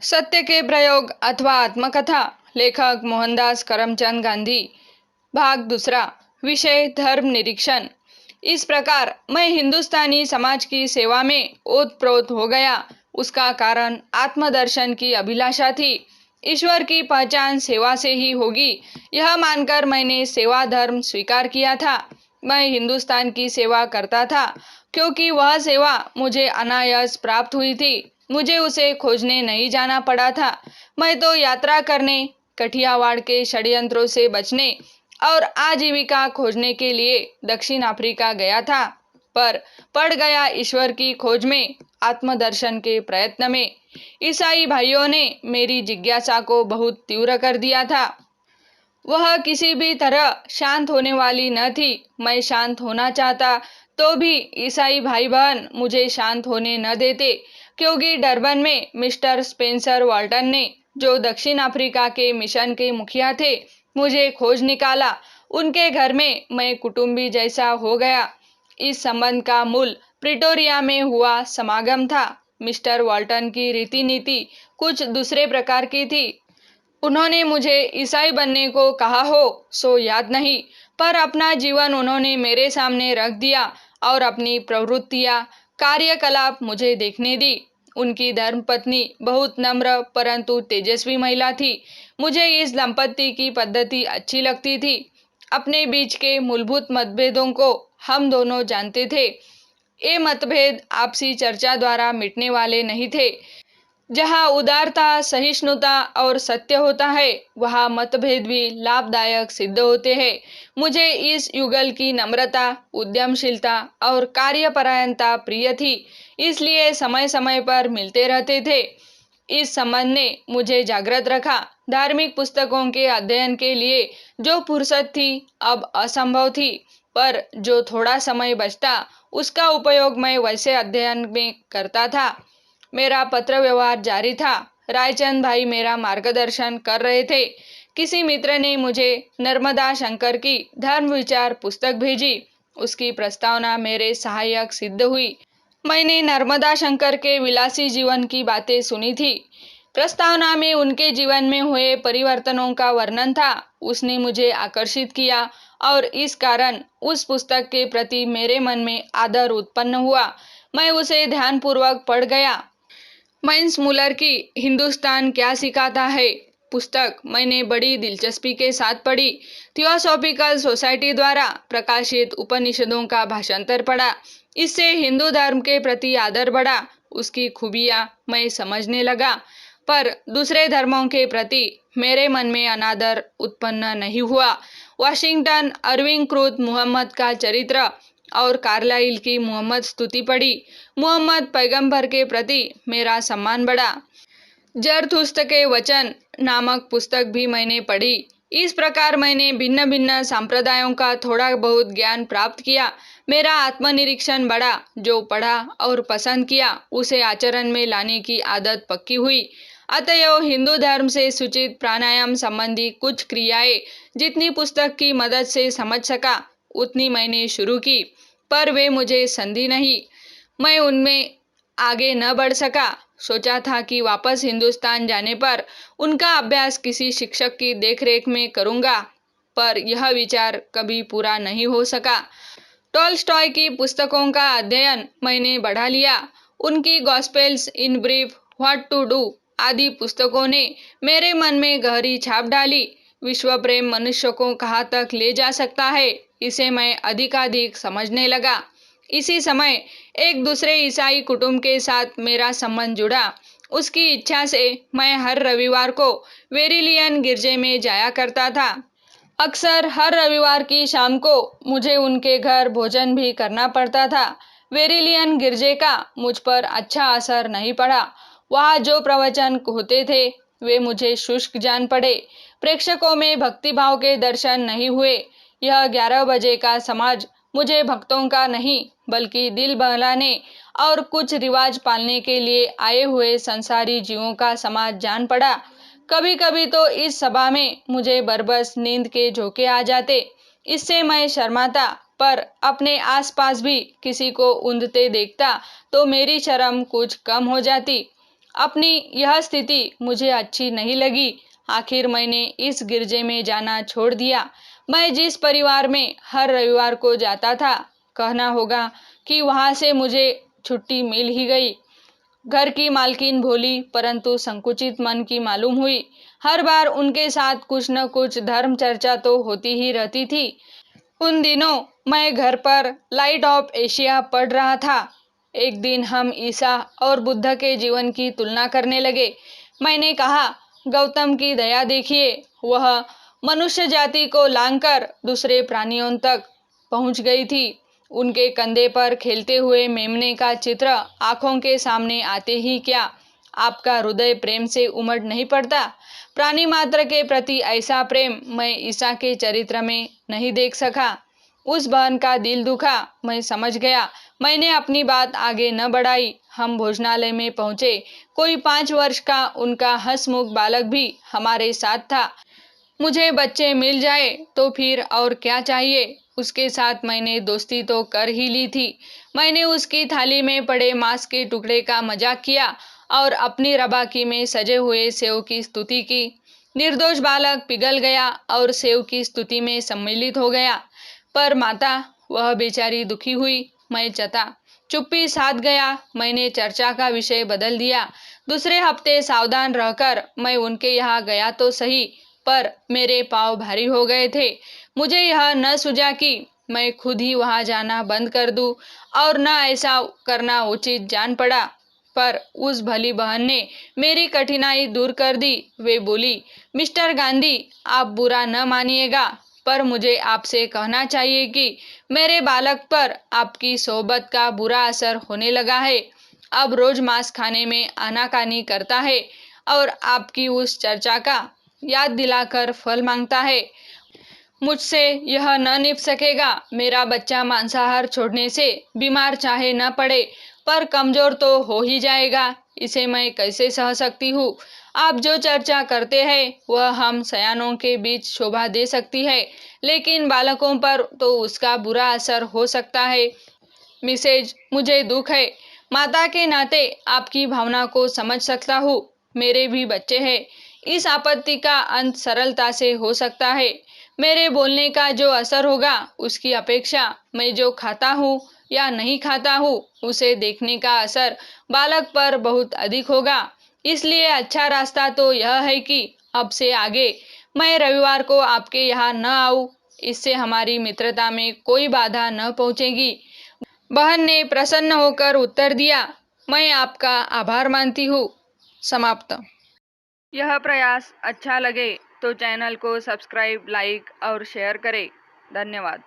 सत्य के प्रयोग अथवा आत्मकथा। लेखक मोहनदास करमचंद गांधी। भाग दूसरा। विषय धर्म निरीक्षण। इस प्रकार मैं हिंदुस्तानी समाज की सेवा में ओतप्रोत हो गया। उसका कारण आत्मदर्शन की अभिलाषा थी। ईश्वर की पहचान सेवा से ही होगी, यह मानकर मैंने सेवा धर्म स्वीकार किया था। मैं हिंदुस्तान की सेवा करता था क्योंकि वह सेवा मुझे अनायास प्राप्त हुई थी। मुझे उसे खोजने नहीं जाना पड़ा था। मैं तो यात्रा करने, कठियावाड़ के षड्यंत्रों से बचने और आजीविका खोजने के लिए दक्षिण अफ्रीका गया था, पर पड़ गया ईश्वर की खोज में, आत्मदर्शन के प्रयत्न में। ईसाई भाइयों ने मेरी जिज्ञासा को बहुत तीव्र कर दिया था। वह किसी भी तरह शांत होने वाली न थी। मैं शांत होना चाहता तो भी ईसाई भाई बहन मुझे शांत होने न देते, क्योंकि डरबन में मिस्टर स्पेंसर वाल्टन ने, जो दक्षिण अफ्रीका के मिशन के मुखिया थे, मुझे खोज निकाला। उनके घर में मैं कुटुंबी जैसा हो गया। इस संबंध का मूल प्रिटोरिया में हुआ समागम था। मिस्टर वाल्टन की रीति नीति कुछ दूसरे प्रकार की थी। उन्होंने मुझे ईसाई बनने को कहा हो सो याद नहीं, पर अपना जीवन उन्होंने मेरे सामने रख दिया और अपनी प्रवृत्तियां, कार्यकलाप मुझे देखने दी। उनकी धर्मपत्नी बहुत नम्र परंतु तेजस्वी महिला थी। मुझे इस दंपति की पद्धति अच्छी लगती थी। अपने बीच के मूलभूत मतभेदों को हम दोनों जानते थे। ये मतभेद आपसी चर्चा द्वारा मिटने वाले नहीं थे। जहाँ उदारता, सहिष्णुता और सत्य होता है, वहाँ मतभेद भी लाभदायक सिद्ध होते हैं। मुझे इस युगल की नम्रता, उद्यमशीलता और कार्यपरायणता प्रिय थी, इसलिए समय समय पर मिलते रहते थे। इस संबंध ने मुझे जागृत रखा। धार्मिक पुस्तकों के अध्ययन के लिए जो फुर्सत थी अब असंभव थी, पर जो थोड़ा समय बचता उसका उपयोग मैं वैसे अध्ययन में करता था। मेरा पत्र व्यवहार जारी था। रायचंद भाई मेरा मार्गदर्शन कर रहे थे। किसी मित्र ने मुझे नर्मदा शंकर की धर्म विचार पुस्तक भेजी। उसकी प्रस्तावना मेरे सहायक सिद्ध हुई। मैंने नर्मदा शंकर के विलासी जीवन की बातें सुनी थी। प्रस्तावना में उनके जीवन में हुए परिवर्तनों का वर्णन था। उसने मुझे आकर्षित किया और इस कारण उस पुस्तक के प्रति मेरे मन में आदर उत्पन्न हुआ। मैं उसे ध्यानपूर्वक पढ़ गया। माइन्स मुलर की हिंदुस्तान क्या सिखाता है पुस्तक मैंने बड़ी दिलचस्पी के साथ पढ़ी। थियोसॉफिकल सोसाइटी द्वारा प्रकाशित उपनिषदों का भाषांतर पढ़ा। इससे हिंदू धर्म के प्रति आदर बढ़ा। उसकी खूबियाँ मैं समझने लगा, पर दूसरे धर्मों के प्रति मेरे मन में अनादर उत्पन्न नहीं हुआ। वाशिंगटन अर्विंग कृत मुहम्मद का चरित्र और कार्लाइल की मोहम्मद स्तुति पढ़ी। मोहम्मद पैगंबर के प्रति मेरा सम्मान बढ़ा। जरथुस्त के वचन नामक पुस्तक भी मैंने पढ़ी। इस प्रकार मैंने भिन्न भिन्न संप्रदायों का थोड़ा बहुत ज्ञान प्राप्त किया। मेरा आत्मनिरीक्षण बढ़ा। जो पढ़ा और पसंद किया उसे आचरण में लाने की आदत पक्की हुई। अतएव हिंदू धर्म से सूचित प्राणायाम संबंधी कुछ क्रियाएं जितनी पुस्तक की मदद से समझ सका उतनी मैंने शुरू की, पर वे मुझे संधि नहीं। मैं उनमें आगे न बढ़ सका। सोचा था कि वापस हिंदुस्तान जाने पर उनका अभ्यास किसी शिक्षक की देखरेख में करूँगा, पर यह विचार कभी पूरा नहीं हो सका। टॉलस्टॉय की पुस्तकों का अध्ययन मैंने बढ़ा लिया। उनकी Gospels in Brief, What to Do आदि पुस्तकों ने मेरे मन में गहरी छाप डाली। विश्व प्रेम मनुष्य को कहाँ तक ले जा सकता है, इसे मैं अधिकाधिक समझने लगा। इसी समय एक दूसरे ईसाई कुटुंब के साथ मेरा संबंध जुड़ा। उसकी इच्छा से मैं हर रविवार को वेरिलियन गिरजे में जाया करता था। अक्सर हर रविवार की शाम को मुझे उनके घर भोजन भी करना पड़ता था। वेरिलियन गिरजे का मुझ पर अच्छा असर नहीं पड़ा। वहाँ जो प्रवचन होते थे वे मुझे शुष्क जान पड़े। प्रेक्षकों में भक्तिभाव के दर्शन नहीं हुए। यह 11 बजे का समाज मुझे भक्तों का नहीं बल्कि दिल बहलाने और कुछ रिवाज पालने के लिए आए हुए संसारी जीवों का समाज जान पड़ा। कभी कभी तो इस सभा में मुझे बरबस नींद के झोंके आ जाते। इससे मैं शर्माता, पर अपने आसपास भी किसी को ऊँधते देखता तो मेरी शर्म कुछ कम हो जाती। अपनी यह स्थिति मुझे अच्छी नहीं लगी। आखिर मैंने इस गिरजे में जाना छोड़ दिया। मैं जिस परिवार में हर रविवार को जाता था, कहना होगा कि वहाँ से मुझे छुट्टी मिल ही गई। घर की मालकिन भोली परंतु संकुचित मन की मालूम हुई। हर बार उनके साथ कुछ न कुछ धर्म चर्चा तो होती ही रहती थी। उन दिनों मैं घर पर लाइट ऑफ एशिया पढ़ रहा था। एक दिन हम ईसा और बुद्ध के जीवन की तुलना करने लगे। मैंने कहा, गौतम की दया देखिए, वह मनुष्य जाति को लांघकर दूसरे प्राणियों तक पहुंच गई थी। उनके कंधे पर खेलते हुए मेमने का चित्र आंखों के सामने आते ही क्या आपका हृदय प्रेम से उमड़ नहीं पड़ता? प्राणी मात्र के प्रति ऐसा प्रेम मैं ईसा के चरित्र में नहीं देख सका। उस बहन का दिल दुखा, मैं समझ गया। मैंने अपनी बात आगे न बढ़ाई। हम भोजनालय में पहुंचे। कोई 5 वर्ष का उनका हंसमुख बालक भी हमारे साथ था। मुझे बच्चे मिल जाए तो फिर और क्या चाहिए। उसके साथ मैंने दोस्ती तो कर ही ली थी। मैंने उसकी थाली में पड़े मांस के टुकड़े का मजाक किया और अपनी रबाकी में सजे हुए सेव की स्तुति की। निर्दोष बालक पिघल गया और सेव की स्तुति में सम्मिलित हो गया। पर माता, वह बेचारी दुखी हुई। मैं चुप्पी साध गया। मैंने चर्चा का विषय बदल दिया। दूसरे हफ्ते सावधान रहकर मैं उनके यहाँ गया तो सही, पर मेरे पाँव भारी हो गए थे। मुझे यह न सूझा कि मैं खुद ही वहां जाना बंद कर दूं, और न ऐसा करना उचित जान पड़ा। पर उस भली बहन ने मेरी कठिनाई दूर कर दी। वे बोली, मिस्टर गांधी, आप बुरा न मानिएगा, पर मुझे आपसे कहना चाहिए कि मेरे बालक पर आपकी सोहबत का बुरा असर होने लगा है। अब रोज मांस खाने में आनाकानी करता है और आपकी उस चर्चा का याद दिलाकर फल मांगता है। मुझसे यह न निभ सकेगा। मेरा बच्चा मांसाहार छोड़ने से बीमार चाहे न पड़े, पर कमजोर तो हो ही जाएगा। इसे मैं कैसे सह सकती हूँ? आप जो चर्चा करते हैं वह हम सयानों के बीच शोभा दे सकती है, लेकिन बालकों पर तो उसका बुरा असर हो सकता है। मिसेज, मुझे दुख है। माता के नाते आपकी भावना को समझ सकता हूँ। मेरे भी बच्चे हैं। इस आपत्ति का अंत सरलता से हो सकता है। मेरे बोलने का जो असर होगा, उसकी अपेक्षा मैं जो खाता हूँ या नहीं खाता हूँ उसे देखने का असर बालक पर बहुत अधिक होगा। इसलिए अच्छा रास्ता तो यह है कि अब से आगे मैं रविवार को आपके यहाँ न आऊँ। इससे हमारी मित्रता में कोई बाधा न पहुँचेगी। बहन ने प्रसन्न होकर उत्तर दिया, मैं आपका आभार मानती हूँ। समाप्त। यह प्रयास अच्छा लगे तो चैनल को सब्सक्राइब, लाइक और शेयर करें। धन्यवाद।